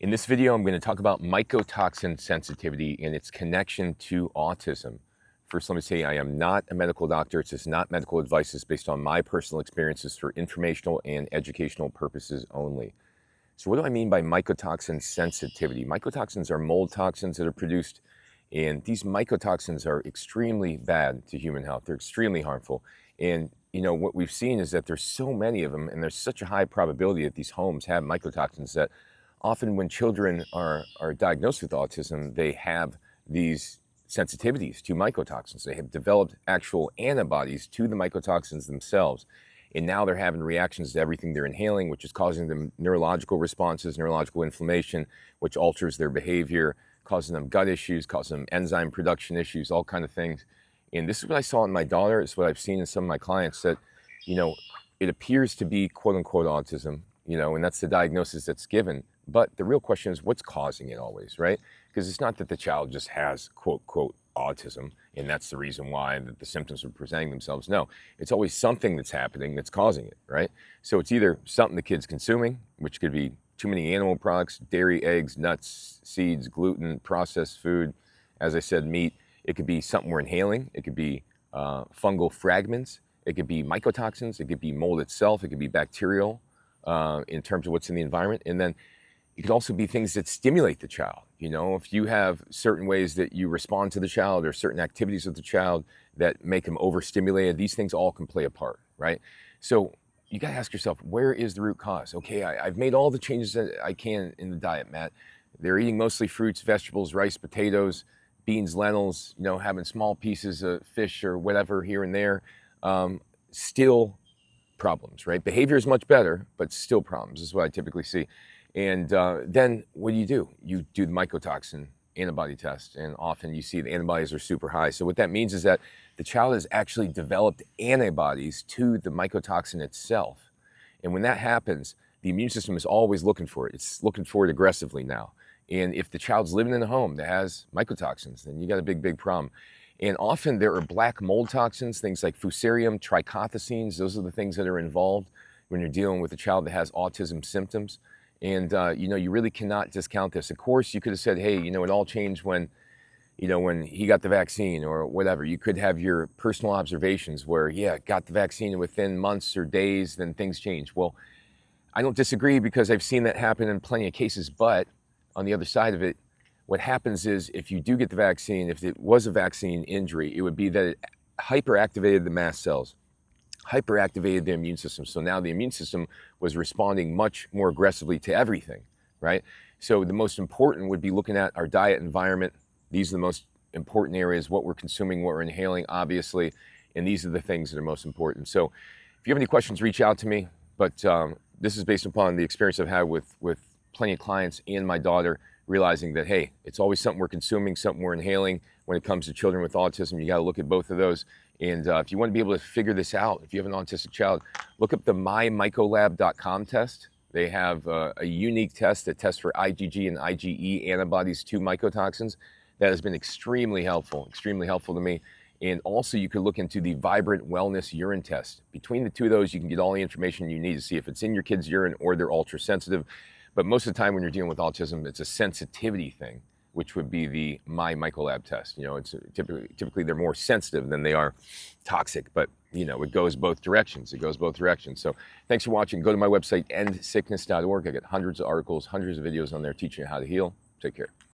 In this video, I'm going to talk about mycotoxin sensitivity and its connection to autism. First, let me say I am not a medical doctor. It's just not medical advice. It's based on my personal experiences for informational and educational purposes only. So what do I mean by mycotoxin sensitivity? Mycotoxins are mold toxins that are produced, and these mycotoxins are extremely bad to human health. They're extremely harmful. And what we've seen is that there's so many of them, and there's such a high probability that these homes have mycotoxins that often when children are diagnosed with autism, they have these sensitivities to mycotoxins. They have developed actual antibodies to the mycotoxins themselves. And now they're having reactions to everything they're inhaling, which is causing them neurological responses, neurological inflammation, which alters their behavior, causing them gut issues, causing them enzyme production issues, all kind of things. And this is what I saw in my daughter. It's what I've seen in some of my clients that, it appears to be quote unquote autism, and that's the diagnosis that's given. But the real question is what's causing it always, right? Because it's not that the child just has quote, quote, autism, and that's the reason why the symptoms are presenting themselves. No, it's always something that's happening that's causing it, right? So it's either something the kid's consuming, which could be too many animal products, dairy, eggs, nuts, seeds, gluten, processed food, as I said, meat. It could be something we're inhaling. It could be fungal fragments. It could be mycotoxins. It could be mold itself. It could be bacterial in terms of what's in the environment. And then it could also be things that stimulate the child. If you have certain ways that you respond to the child or certain activities with the child that make them overstimulated, these things all can play a part, right? So you got to ask yourself, where is the root cause? Okay, I've made all the changes that I can in the diet, Matt. They're eating mostly fruits, vegetables, rice, potatoes, beans, lentils, having small pieces of fish or whatever here and there. Still problems, right? Behavior is much better, but still problems is what I typically see. And then what do? You do the mycotoxin antibody test, and often you see the antibodies are super high. So what that means is that the child has actually developed antibodies to the mycotoxin itself. And when that happens, the immune system is always looking for it. It's looking for it aggressively now. And if the child's living in a home that has mycotoxins, then you got a big, big problem. And often there are black mold toxins, things like fusarium, trichothecenes. Those are the things that are involved when you're dealing with a child that has autism symptoms. And, you really cannot discount this. Of course, you could have said, hey, it all changed when he got the vaccine or whatever. You could have your personal observations where, got the vaccine and within months or days, then things change. Well, I don't disagree because I've seen that happen in plenty of cases. But on the other side of it, what happens is if you do get the vaccine, if it was a vaccine injury, it would be that it hyperactivated the mast cells, hyperactivated the immune system. So now the immune system was responding much more aggressively to everything, right? So the most important would be looking at our diet environment. These are the most important areas, what we're consuming, what we're inhaling, obviously, and these are the things that are most important. So if you have any questions, reach out to me. But this is based upon the experience I've had with plenty of clients and my daughter, realizing that, hey, it's always something we're consuming, something we're inhaling. When it comes to children with autism, you got to look at both of those. And if you want to be able to figure this out, if you have an autistic child, look up the mymycolab.com test. They have a unique test that tests for IgG and IgE antibodies to mycotoxins. That has been extremely helpful to me. And also you could look into the Vibrant Wellness Urine Test. Between the two of those, you can get all the information you need to see if it's in your kid's urine or they're ultra sensitive. But most of the time when you're dealing with autism, it's a sensitivity thing, which would be the Mycolab test. It's typically they're more sensitive than they are toxic, but it goes both directions. So thanks for watching. Go to my website, endsickness.org. I got hundreds of articles, hundreds of videos on there teaching you how to heal. Take care.